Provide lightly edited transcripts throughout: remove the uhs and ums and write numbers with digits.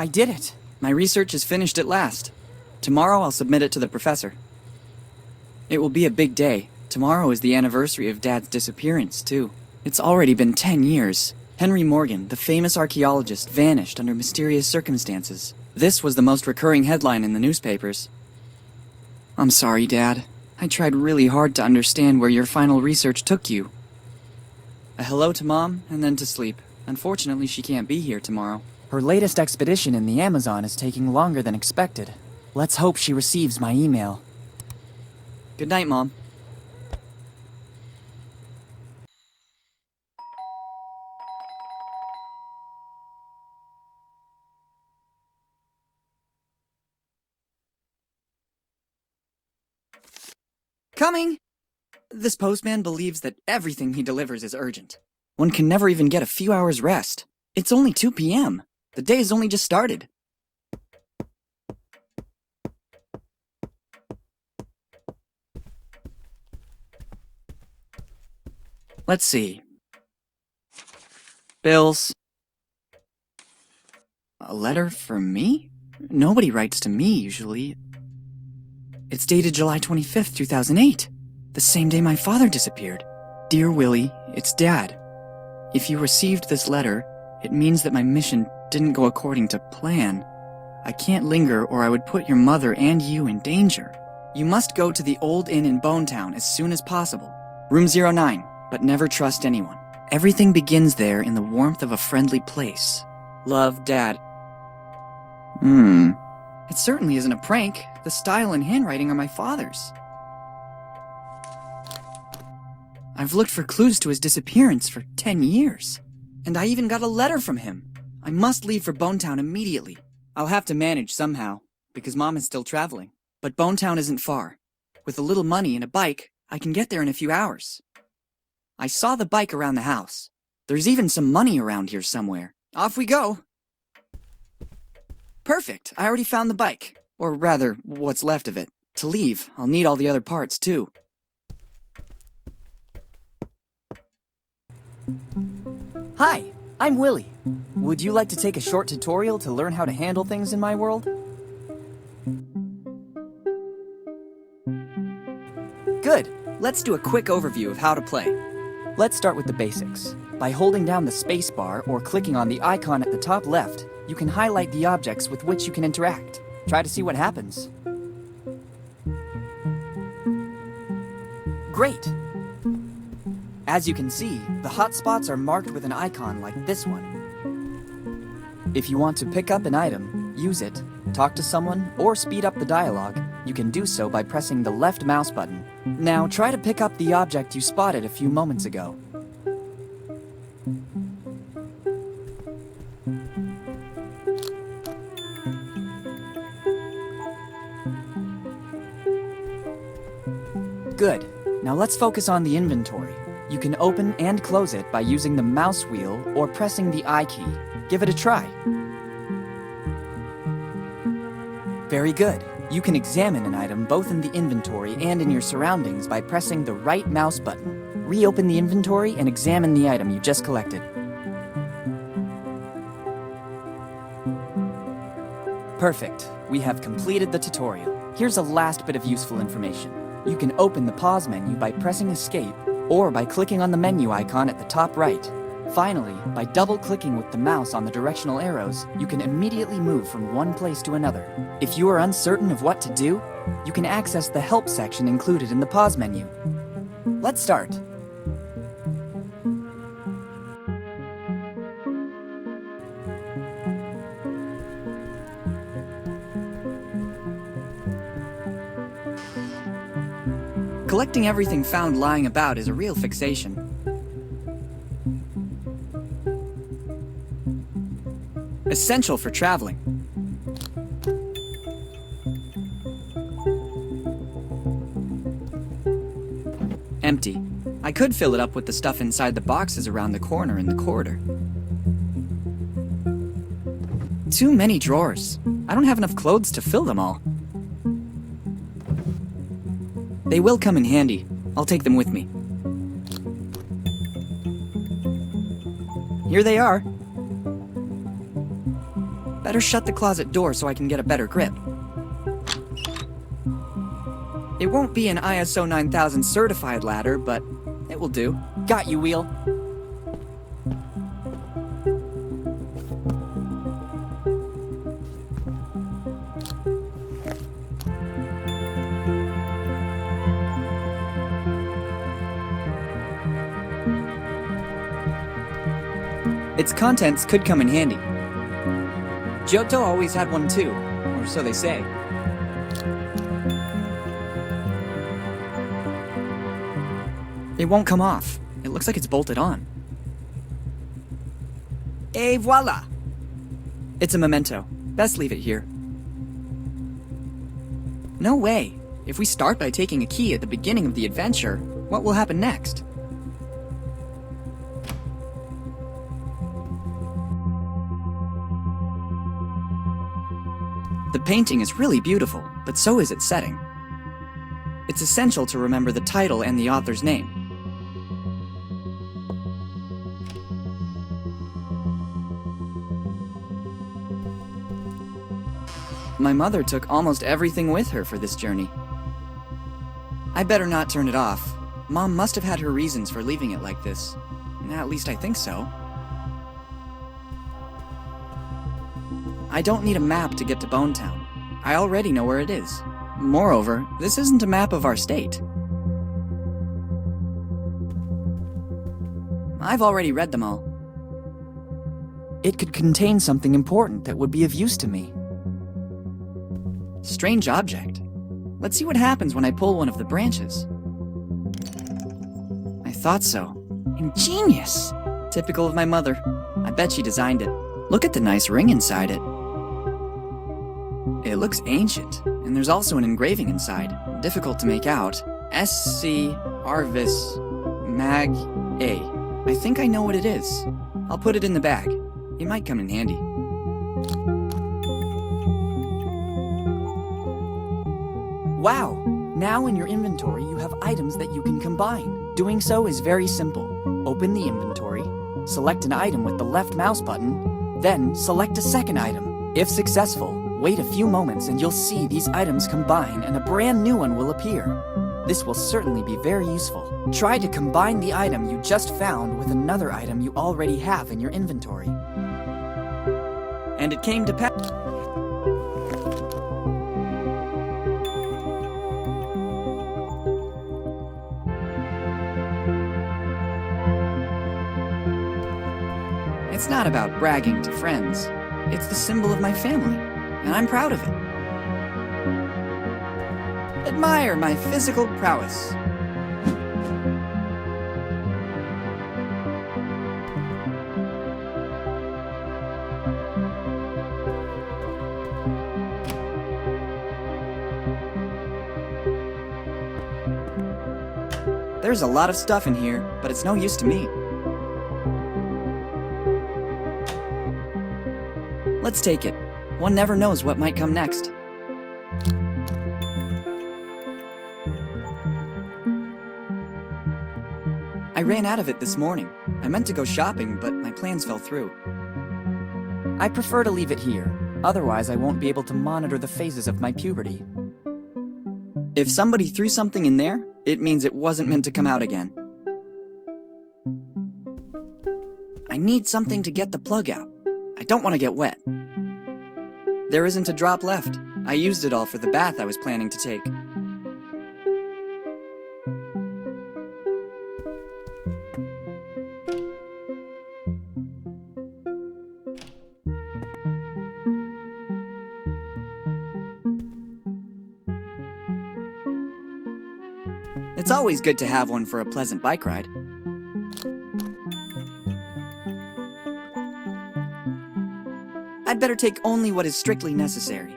I did it. My research is finished at last. Tomorrow I'll submit it to the professor. It will be a big day. Tomorrow is the anniversary of Dad's disappearance, too. It's already been 10 years. Henry Morgan, the famous archaeologist, vanished under mysterious circumstances. This was the most recurring headline in the newspapers. I'm sorry, Dad. I tried really hard to understand where your final research took you. A hello to Mom, and then to sleep. Unfortunately, she can't be here tomorrow. Her latest expedition in the Amazon is taking longer than expected. Let's hope she receives my email. Good night, Mom. Coming! This postman believes that everything he delivers is urgent. One can never even get a few hours rest. It's only 2 p.m. The day has only just started. Let's see. Bills. A letter for me? Nobody writes to me, usually. It's dated July 25th, 2008. The same day my father disappeared. Dear Willy, it's Dad. If you received this letter, it means that my mission didn't go according to plan. I can't linger or I would put your mother and you in danger. You must go to the old inn in Bonetown as soon as possible. Room 09, but never trust anyone. Everything begins there in the warmth of a friendly place. Love, Dad. It certainly isn't a prank. The style and handwriting are my father's. I've looked for clues to his disappearance for 10 years. And I even got a letter from him. I must leave for Bonetown immediately. I'll have to manage somehow, because Mom is still traveling. But Bonetown isn't far. With a little money and a bike, I can get there in a few hours. I saw the bike around the house. There's even some money around here somewhere. Off we go! Perfect, I already found the bike. Or rather, what's left of it. To leave, I'll need all the other parts too. Hi, I'm Willy. Would you like to take a short tutorial to learn how to handle things in my world? Good, let's do a quick overview of how to play. Let's start with the basics. By holding down the spacebar or clicking on the icon at the top left, you can highlight the objects with which you can interact. Try to see what happens. Great! As you can see, the hotspots are marked with an icon like this one. If you want to pick up an item, use it, talk to someone, or speed up the dialogue, you can do so by pressing the left mouse button. Now try to pick up the object you spotted a few moments ago. Good. Now let's focus on the inventory. You can open and close it by using the mouse wheel or pressing the I key. Give it a try. Very good. You can examine an item both in the inventory and in your surroundings by pressing the right mouse button. Reopen the inventory and examine the item you just collected. Perfect. We have completed the tutorial. Here's a last bit of useful information. You can open the pause menu by pressing escape or by clicking on the menu icon at the top right. Finally, by double-clicking with the mouse on the directional arrows, you can immediately move from one place to another. If you are uncertain of what to do, you can access the help section included in the pause menu. Let's start. Collecting everything found lying about is a real fixation. Essential for traveling. Empty. I could fill it up with the stuff inside the boxes around the corner in the corridor. Too many drawers. I don't have enough clothes to fill them all. They will come in handy. I'll take them with me. Here they are. Better shut the closet door so I can get a better grip. It won't be an ISO 9000 certified ladder, but it will do. Got you, Wheel. Its contents could come in handy. Giotto always had one too, or so they say. It won't come off. It looks like it's bolted on. Et voila! It's a memento. Best leave it here. No way! If we start by taking a key at the beginning of the adventure, what will happen next? The painting is really beautiful, but so is its setting. It's essential to remember the title and the author's name. My mother took almost everything with her for this journey. I better not turn it off. Mom must have had her reasons for leaving it like this. At least I think so. I don't need a map to get to Bonetown. I already know where it is. Moreover, this isn't a map of our state. I've already read them all. It could contain something important that would be of use to me. Strange object. Let's see what happens when I pull one of the branches. I thought so. Ingenious! Typical of my mother. I bet she designed it. Look at the nice ring inside it. It looks ancient, and there's also an engraving inside. Difficult to make out. SC Arvis Mag A. I think I know what it is. I'll put it in the bag. It might come in handy. Wow! Now in your inventory you have items that you can combine. Doing so is very simple. Open the inventory, select an item with the left mouse button, then select a second item. If successful, wait a few moments and you'll see these items combine and a brand new one will appear. This will certainly be very useful. Try to combine the item you just found with another item you already have in your inventory. And it came to pass. It's not about bragging to friends. It's the symbol of my family, and I'm proud of it. Admire my physical prowess. There's a lot of stuff in here, but it's no use to me. Let's take it. One never knows what might come next. I ran out of it this morning. I meant to go shopping, but my plans fell through. I prefer to leave it here. Otherwise, I won't be able to monitor the phases of my puberty. If somebody threw something in there, it means it wasn't meant to come out again. I need something to get the plug out. I don't want to get wet. There isn't a drop left. I used it all for the bath I was planning to take. It's always good to have one for a pleasant bike ride. I'd better take only what is strictly necessary.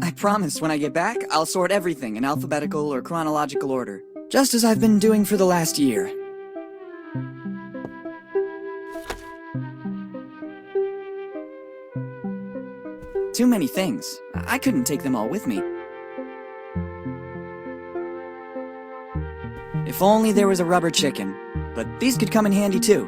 I promise when I get back, I'll sort everything in alphabetical or chronological order, just as I've been doing for the last year. Too many things. I couldn't take them all with me. If only there was a rubber chicken, but these could come in handy too.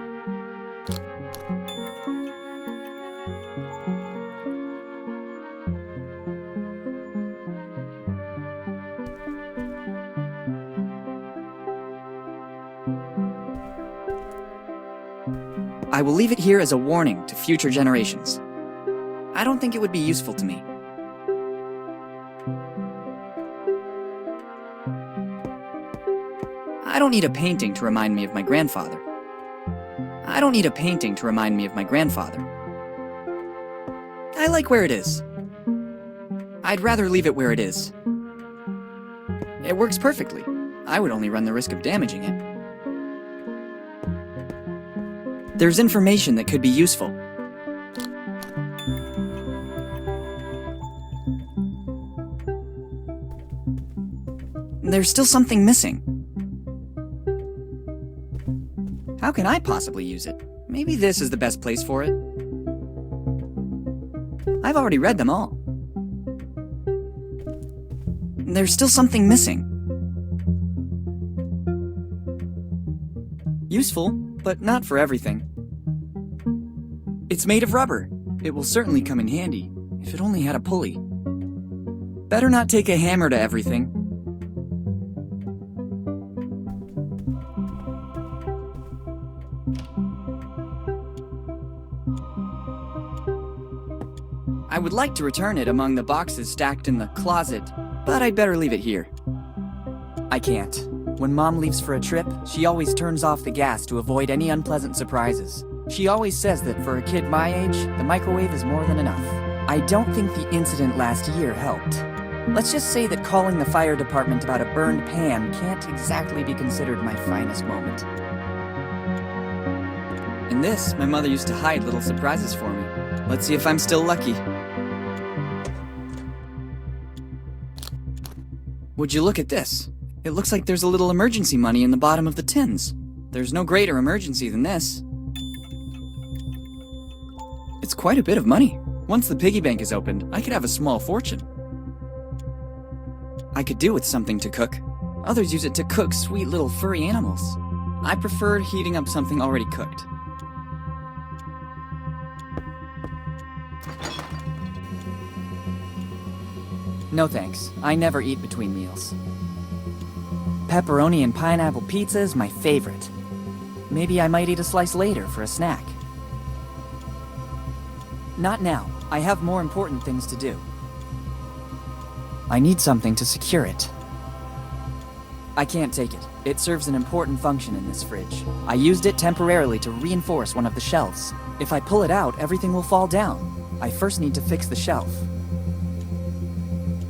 I will leave it here as a warning to future generations. I don't think it would be useful to me. I don't need a painting to remind me of my grandfather. I don't need a painting to remind me of my grandfather. I like where it is. I'd rather leave it where it is. It works perfectly. I would only run the risk of damaging it. There's information that could be useful. There's still something missing. How can I possibly use it? Maybe this is the best place for it. I've already read them all. There's still something missing. Useful, but not for everything. It's made of rubber. It will certainly come in handy, if it only had a pulley. Better not take a hammer to everything. I would like to return it among the boxes stacked in the closet, but I'd better leave it here. I can't. When Mom leaves for a trip, she always turns off the gas to avoid any unpleasant surprises. She always says that for a kid my age, the microwave is more than enough. I don't think the incident last year helped. Let's just say that calling the fire department about a burned pan can't exactly be considered my finest moment. In this, my mother used to hide little surprises for me. Let's see if I'm still lucky. Would you look at this? It looks like there's a little emergency money in the bottom of the tins. There's no greater emergency than this. It's quite a bit of money. Once the piggy bank is opened, I could have a small fortune. I could do with something to cook. Others use it to cook sweet little furry animals. I prefer heating up something already cooked. No thanks. I never eat between meals. Pepperoni and pineapple pizza is my favorite. Maybe I might eat a slice later for a snack. Not now. I have more important things to do. I need something to secure it. I can't take it. It serves an important function in this fridge. I used it temporarily to reinforce one of the shelves. If I pull it out, everything will fall down. I first need to fix the shelf.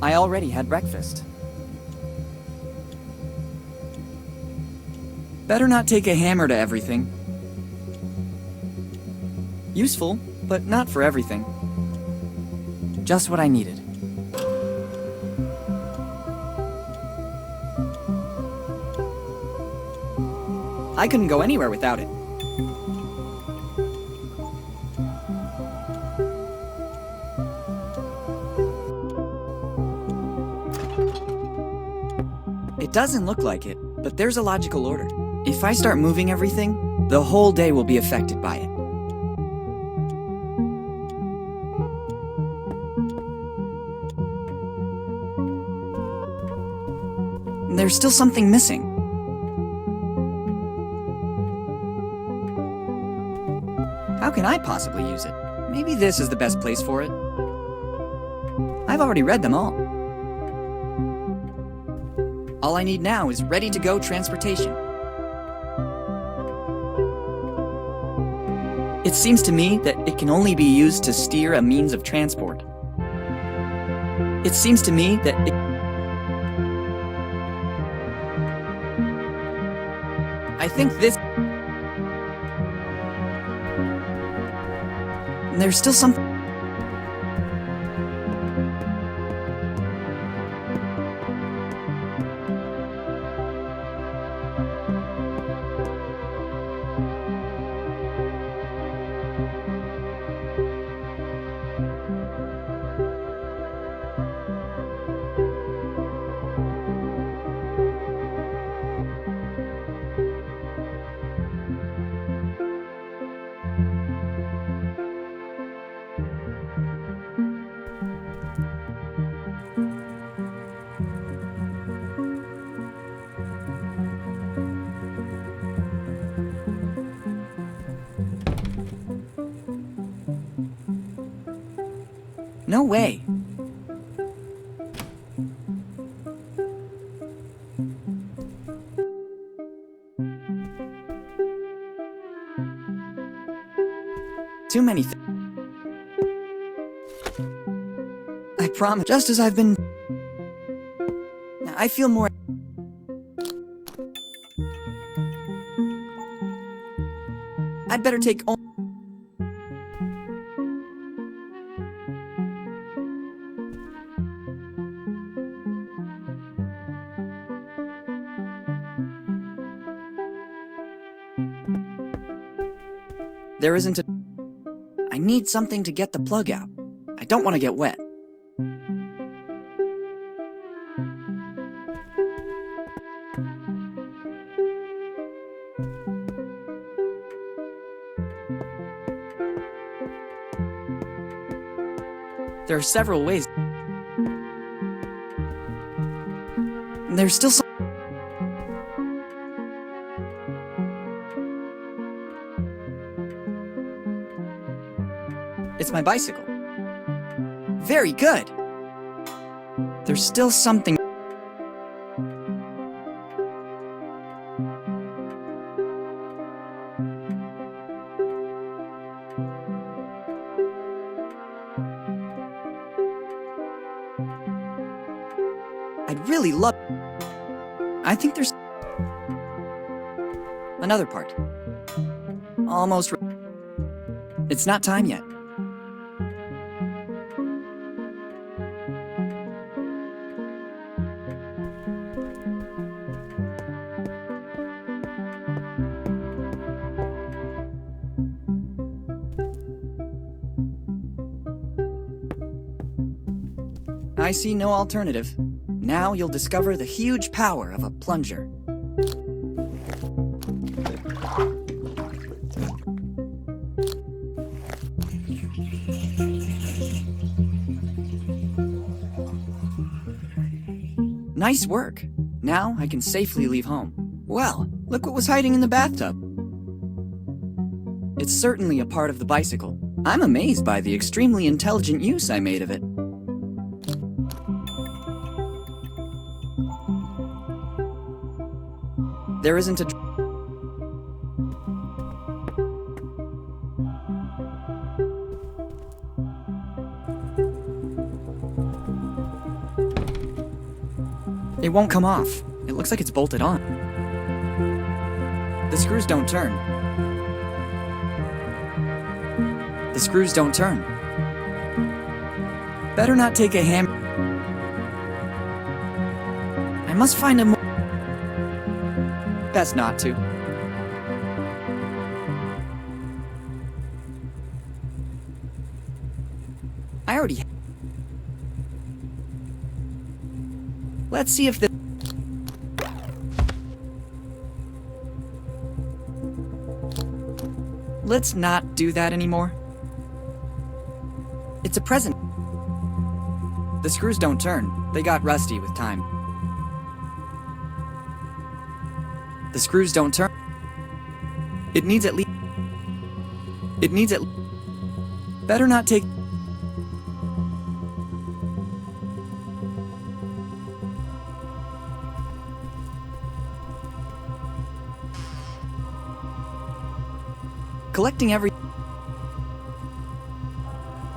I already had breakfast. Better not take a hammer to everything. Useful, but not for everything. Just what I needed. I couldn't go anywhere without it. It doesn't look like it, but there's a logical order. If I start moving everything, the whole day will be affected by it. There's still something missing. How can I possibly use it? Maybe this is the best place for it. I've already read them all. All I need now is ready-to-go transportation. It seems to me that it can only be used to steer a means of transport. It seems to me that it... I think this... There's still something... No way. Too many I promise, just as I've been... I feel more... I'd better take... There isn't a... I need something to get the plug out. I don't want to get wet. There are several ways. There's still some... It's my bicycle. Very good. There's still something... I'd really love... I think there's... Another part. Almost... It's not time yet. I see no alternative. Now you'll discover the huge power of a plunger. Nice work. Now I can safely leave home. Well, look what was hiding in the bathtub. It's certainly a part of the bicycle. I'm amazed by the extremely intelligent use I made of it. There isn't a... It won't come off. It looks like it's bolted on. The screws don't turn. The screws don't turn. Better not take a hammer. I must find a more... Best not to. I already... Let's see if the... Let's not do that anymore. It's a present. The screws don't turn. They got rusty with time. The screws don't turn. It needs at least... It needs at... Better not take... Collecting every...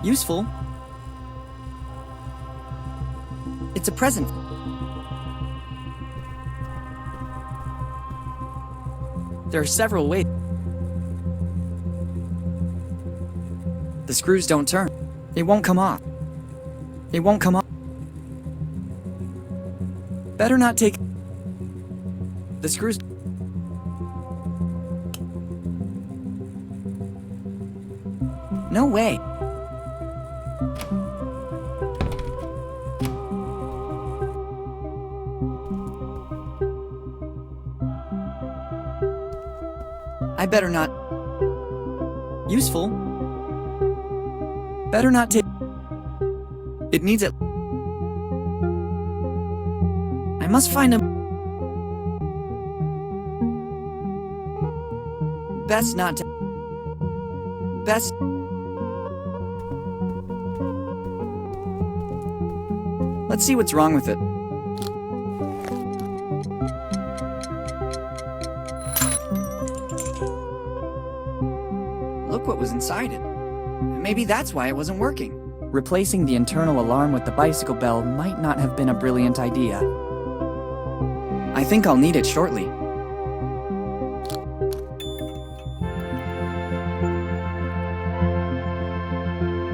Useful. It's a present. There are several ways. The screws don't turn. It won't come off. It won't come off. Better not take... The screws... No way. I better not... Useful. Better not take... It needs it... I must find a... Best not to... Best... Let's see what's wrong with it. Look what was inside it. Maybe that's why it wasn't working. Replacing the internal alarm with the bicycle bell might not have been a brilliant idea. I think I'll need it shortly.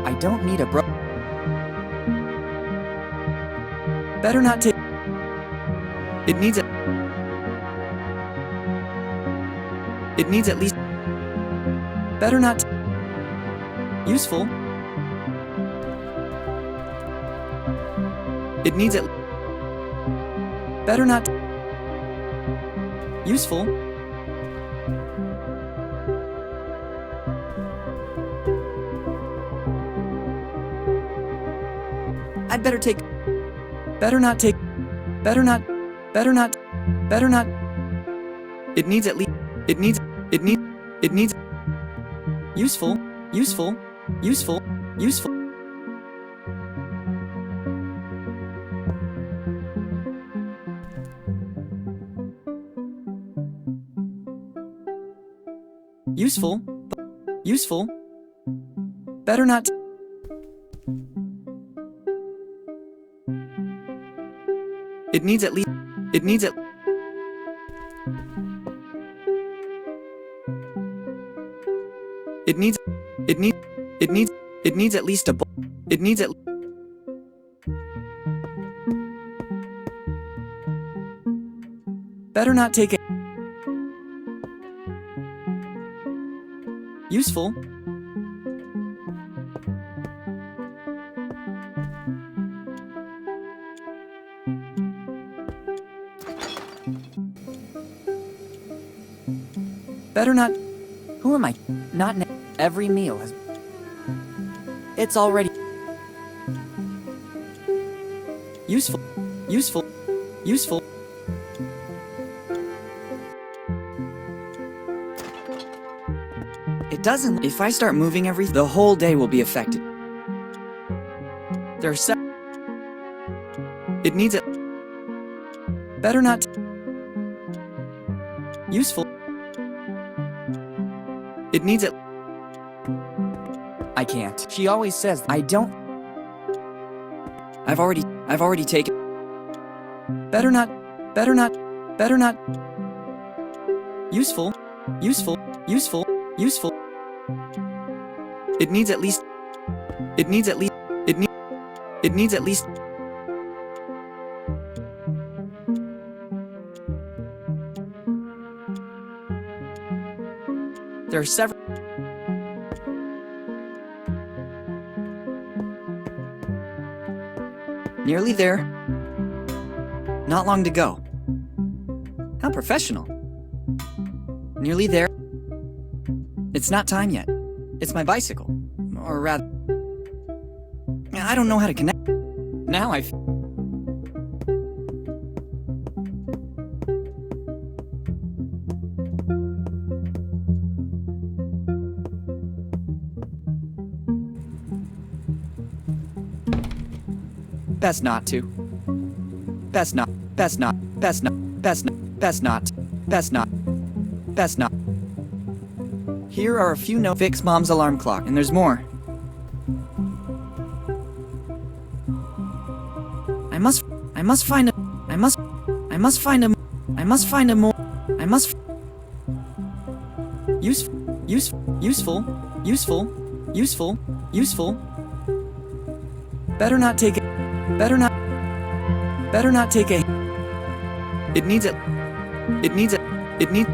I don't need a Better not take... It needs a... It needs at least... Better not... Useful. It needs at... Better not... Useful. I'd better take... Better not take... Better not... Better not... Better not... It needs at least... It needs... It needs... It needs... Useful. Useful. Useful. Useful. Useful. Useful. Better not... It needs at least... It needs at... It needs... It needs... It needs... It needs at least a... It needs at... Better not take it... Useful. Better not... Who am I? Not every meal has... It's already... Useful. Useful. Useful. It doesn't... If I start moving everything, the whole day will be affected. There are It needs it. Better not... Useful. It needs it. I can't. She always says I don't... I've already taken... Better not... Better not... Better not... Useful. Useful. Useful. Useful. It needs at least... It needs at least... It needs at least... There are several... Nearly there. Not long to go. How professional. Nearly there. It's not time yet. It's my bicycle. Or rather... I don't know how to connect. Now I've... Best not to. Best not. Best not. Best not. Best not. Best not. Best not. Best not. Here are a few notes. Fix Mom's alarm clock, and there's more. I must find a more. I must useful. Better not take it. Better not take a... It needs it. It needs it. It needs...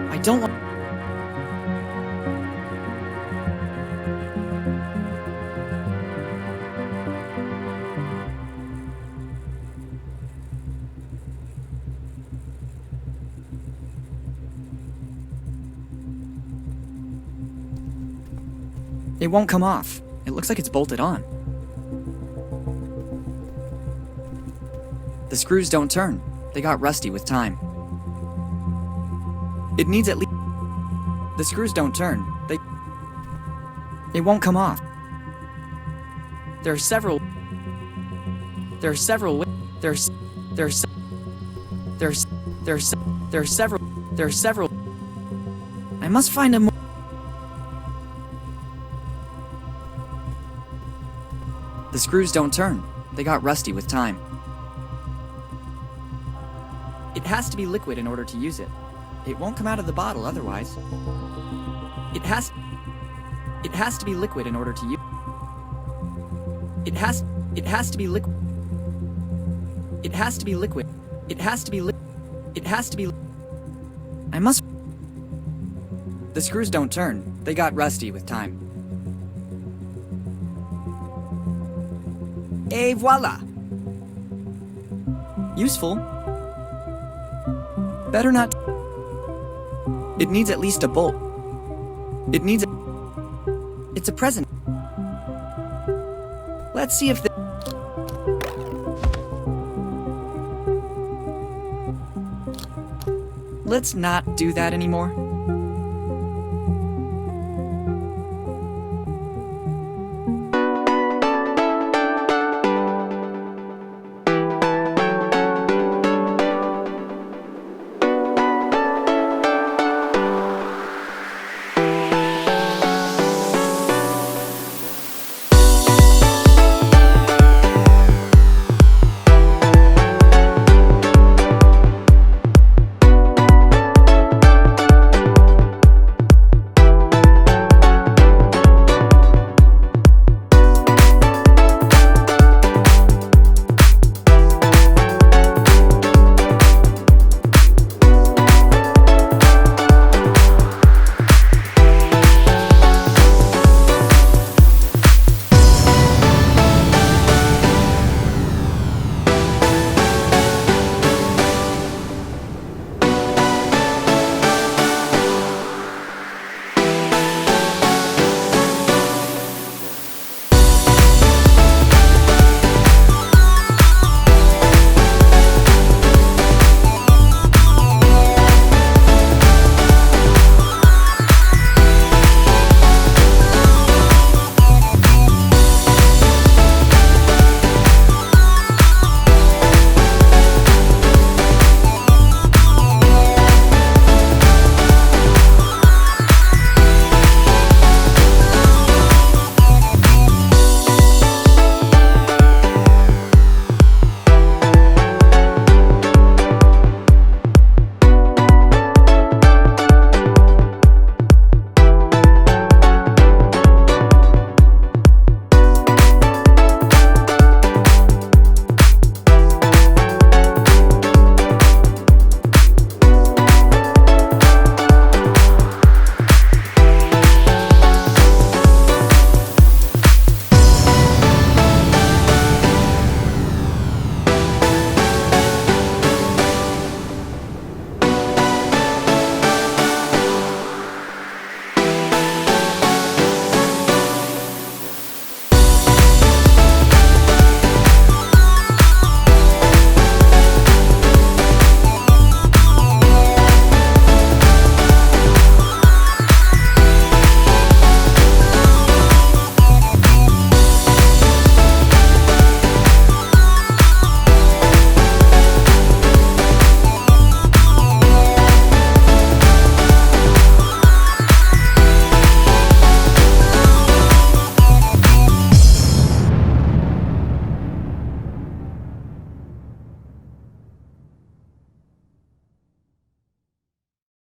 I don't want... It won't come off. It looks like it's bolted on. The screws don't turn. They got rusty with time. It needs at least... The screws don't turn. They won't come off. There are several. There are several. There's. There's. There's. There's. There are several. There are several. I must find a more. The screws don't turn. They got rusty with time. It has to be liquid in order to use it. It won't come out of the bottle otherwise. It has to be liquid in order to use. It has to be liquid. It has to be liquid. It has to be It has to be. I must. The screws don't turn. They got rusty with time. Et voila! Useful. Better not. It needs at least a bolt. It needs a. It's a present. Let's see if the. Let's not do that anymore.